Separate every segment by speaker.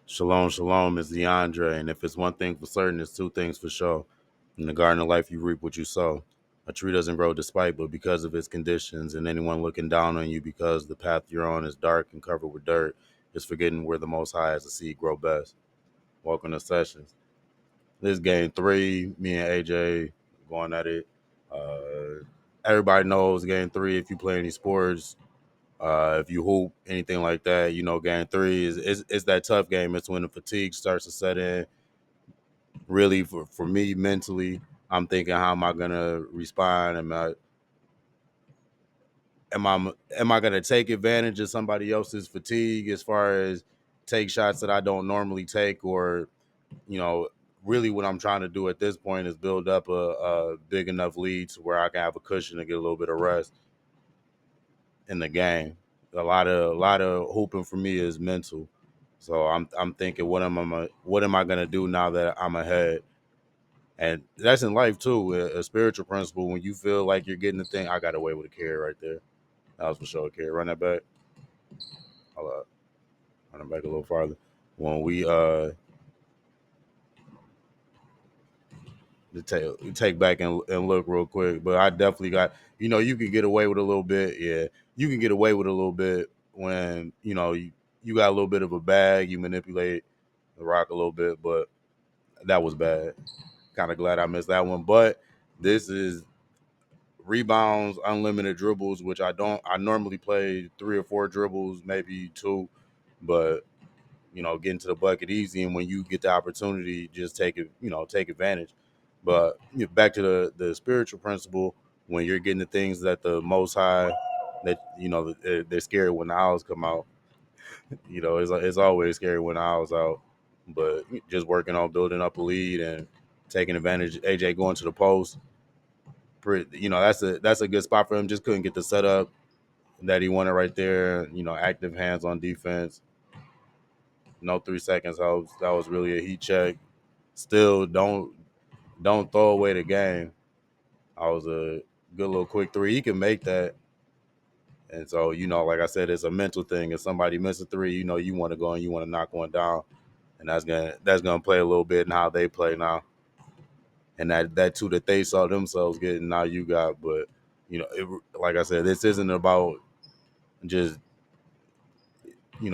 Speaker 1: Shalom, shalom is dYAHndre, and if it's one thing for certain, it's two things for sure. In the garden of life, you reap what you sow. A tree doesn't grow despite, but because of its conditions, and anyone looking down on you because the path you're on is dark and covered with dirt is forgetting where the Most High has the seed grow best. Welcome to Sessions. This game three, me and AJ going at it. Everybody knows game three. If you play any sports, if you hoop, anything like that, game three is that tough game. It's when the fatigue starts to set in. Really, for me mentally, I'm thinking, how am I gonna respond? Am I gonna take advantage of somebody else's fatigue as far as take shots that I don't normally take, or you know, really what I'm trying to do at this point is build up a big enough lead to where I can have a cushion to get a little bit of rest in the game. A lot of hooping for me is mental. So I'm thinking, what am I gonna do now that I'm ahead? And that's in life too. A spiritual principle. When you feel like you're getting the thing, I got away with a carry right there. That was for sure a carry. Run that back. Hold up. Run it back a little farther. When we take back and look real quick. But I definitely got, you can get away with a little bit. Yeah, you can get away with a little bit when you got a little bit of a bag. You manipulate the rock a little bit, but that was bad. Kind of glad I missed that one. But this is rebounds, unlimited dribbles, which I don't. I normally play 3 or 4 dribbles, maybe 2, but getting to the bucket easy. And when you get the opportunity, just take it. Take advantage. But back to the spiritual principle, when you're getting the things that the Most High, that they're scared when the owls come out. It's always scary when the owls out. But just working on building up a lead and taking advantage. AJ going to the post, that's a good spot for him. Just couldn't get the setup that he wanted right there. Active hands on defense. No 3 seconds helps. That was really a heat check. Still, don't throw away the game. I was a good little quick three. He can make that. And so, like I said, it's a mental thing. If somebody misses a three, you want to go and you want to knock one down. And that's gonna play a little bit in how they play now. And that too that they saw themselves getting, now you got. But like I said, this isn't about just if you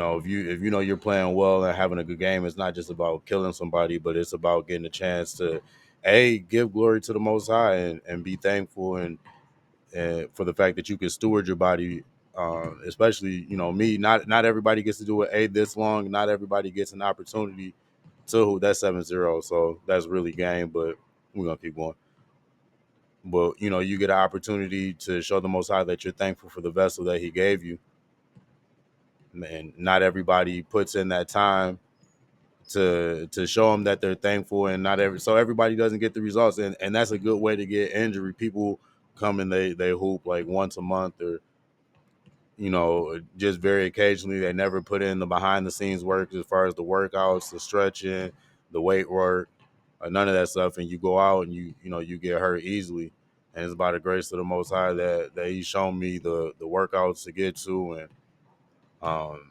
Speaker 1: know you're playing well and having a good game. It's not just about killing somebody, but it's about getting a chance to give glory to the Most High, and be thankful, and for the fact that you can steward your body. Especially me, not everybody gets to do it this long. Not everybody gets an opportunity to. That's 7-0, so that's really game. But we're gonna keep going. But you get an opportunity to show the Most High that you're thankful for the vessel that He gave you. And not everybody puts in that time to show them that they're thankful, and so everybody doesn't get the results, and that's a good way to get injury. People come and they hoop like once a month, or just very occasionally. They never put in the behind the scenes work as far as the workouts, the stretching, the weight work, none of that stuff. And you go out and you get hurt easily. And it's by the grace of the Most High that He's shown me the workouts to get to, and um,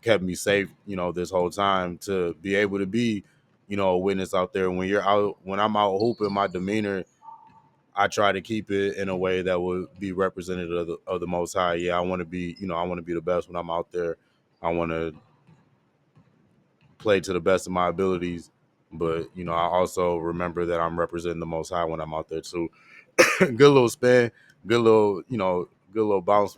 Speaker 1: kept me safe, this whole time, to be able to be, a witness out there. When I'm out hooping, my demeanor, I try to keep it in a way that would be representative of the Most High. Yeah, I want to be the best when I'm out there. I want to play to the best of my abilities, but I also remember that I'm representing the Most High when I'm out there too. Good little spin, good little bounce.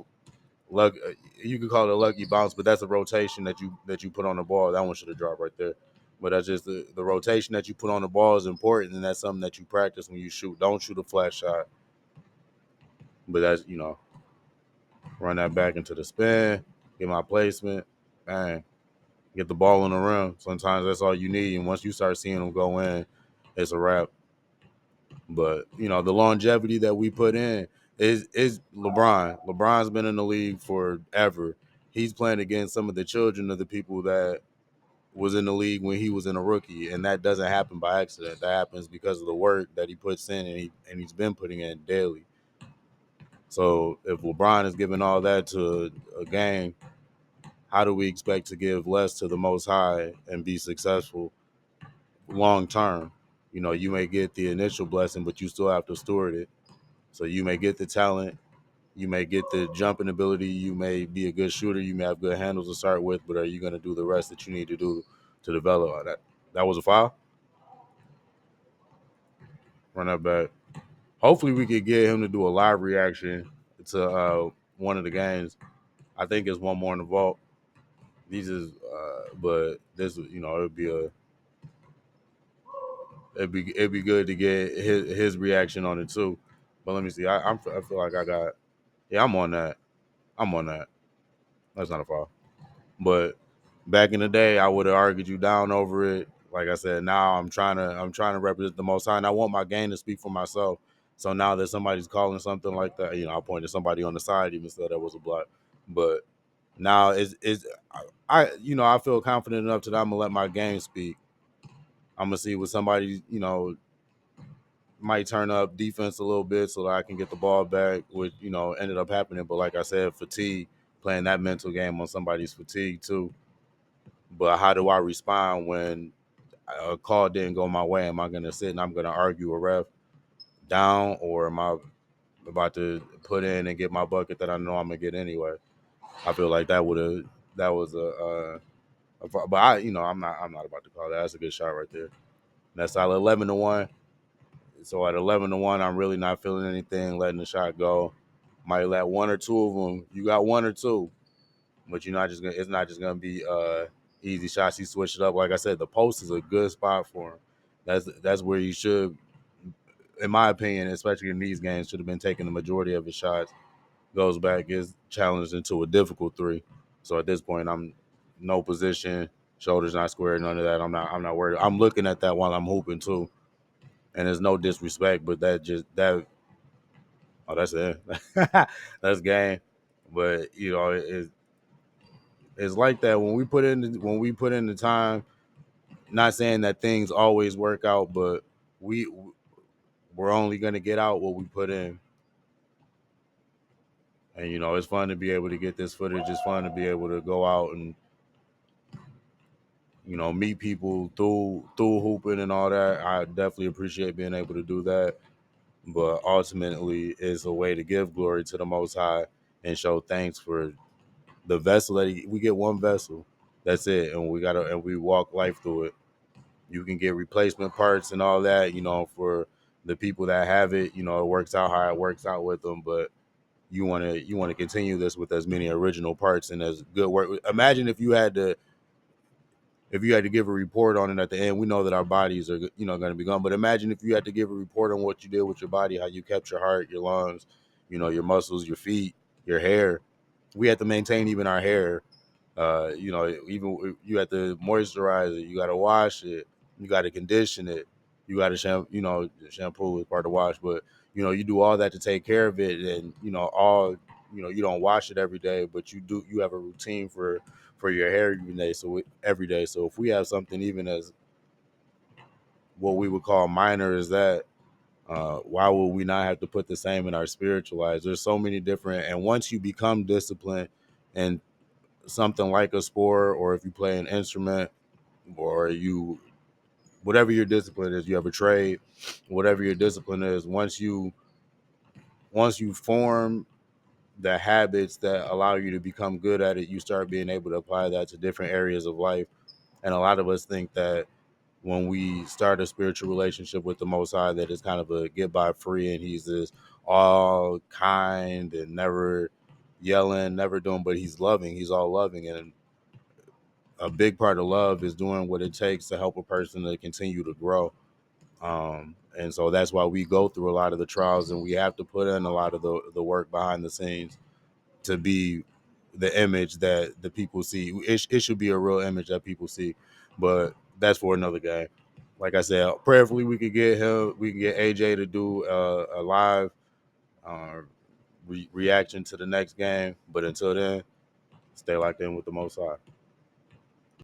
Speaker 1: Luck, you could call it a lucky bounce, but that's a rotation that you put on the ball. That one should have dropped right there. But that's just the rotation that you put on the ball is important, and that's something that you practice when you shoot. Don't shoot a flat shot. But that's run that back into the spin, get my placement, bang, get the ball on the rim. Sometimes that's all you need, and once you start seeing them go in, it's a wrap. But the longevity that we put in is LeBron. LeBron's been in the league forever. He's playing against some of the children of the people that was in the league when he was in a rookie, and that doesn't happen by accident. That happens because of the work that he puts in, and he's been putting in daily. So if LeBron is giving all that to a game, how do we expect to give less to the Most High and be successful long term? You know, you may get the initial blessing, but you still have to steward it. So you may get the talent, you may get the jumping ability, you may be a good shooter, you may have good handles to start with, but are you going to do the rest that you need to do to develop that? That was a foul. Run that back. Hopefully, we could get him to do a live reaction to one of the games. I think it's one more in the vault. These is, but this, you know, it'd be good to get his reaction on it too. But let me see. I feel like I got. Yeah, I'm on that. I'm on that. That's not a foul. But back in the day, I would have argued you down over it. Like I said, now I'm trying to represent the Most High, and I want my game to speak for myself. So now that somebody's calling something like that, you know, I pointed somebody on the side, even said that was a block. But now is I you know, I feel confident enough that I'm gonna let my game speak. I'm gonna see what somebody, you know, might turn up defense a little bit so that I can get the ball back, which, you know, ended up happening. But like I said, fatigue, playing that mental game on somebody's fatigue too. But how do I respond when a call didn't go my way? Am I going to sit and I'm going to argue a ref down, or am I about to put in and get my bucket that I know I'm going to get anyway? I feel like that was but I, you know, I'm not about to call that. That's a good shot right there. That's solid 11-1. So at 11-1, I'm really not feeling anything, letting the shot go. Might let one or two of them. You got one or two, but you're not just gonna. It's not just gonna be easy shots. He switched it up. Like I said, the post is a good spot for him. That's where you should, in my opinion, especially in these games, should have been taking the majority of his shots. Goes back, is challenged into a difficult three. So at this point, I'm no position, shoulders not square, none of that. I'm not worried. I'm looking at that while I'm hooping too, and there's no disrespect, but that. Oh, that's it. That's game. But you know, it's like that when we put in the time. Not saying that things always work out, but we we're only gonna get out what we put in. And you know, it's fun to be able to get this footage. It's fun to be able to go out and, you know, meet people through hooping and all that. I definitely appreciate being able to do that. But ultimately, it's a way to give glory to the Most High and show thanks for the vessel we get one vessel. That's it, and we walk life through it. You can get replacement parts and all that, you know, for the people that have it. You know, it works out how it works out with them, but you want to continue this with as many original parts and as good work. Imagine if you had to give a report on it at the end. We know that our bodies are, you know, going to be gone, but imagine if you had to give a report on what you did with your body, how you kept your heart, your lungs, you know, your muscles, your feet, your hair. We had to maintain even our hair. You know, even you have to moisturize it, you got to wash it, you got to condition it, you got to you know, shampoo is part of wash, but you know, you do all that to take care of it, and you know, you know, you don't wash it every day, but you have a routine for your hair every day. Every day. So if we have something even as what we would call minor as that, why would we not have to put the same in our spiritual lives? There's so many different, and once you become disciplined and something like a sport, or if you play an instrument, or you whatever your discipline is, you have a trade, whatever your discipline is, once you form the habits that allow you to become good at it, you start being able to apply that to different areas of life. And a lot of us think that when we start a spiritual relationship with the Most High, that it's kind of a get by free, and he's this all kind and never yelling, never doing, but he's loving, he's all loving. And a big part of love is doing what it takes to help a person to continue to grow. And so that's why we go through a lot of the trials, and we have to put in a lot of the work behind the scenes to be the image that the people see. It should be a real image that people see, but that's for another game. Like I said, prayerfully we can get AJ to do a live uh, reaction to the next game. But until then, stay locked in with the Most High.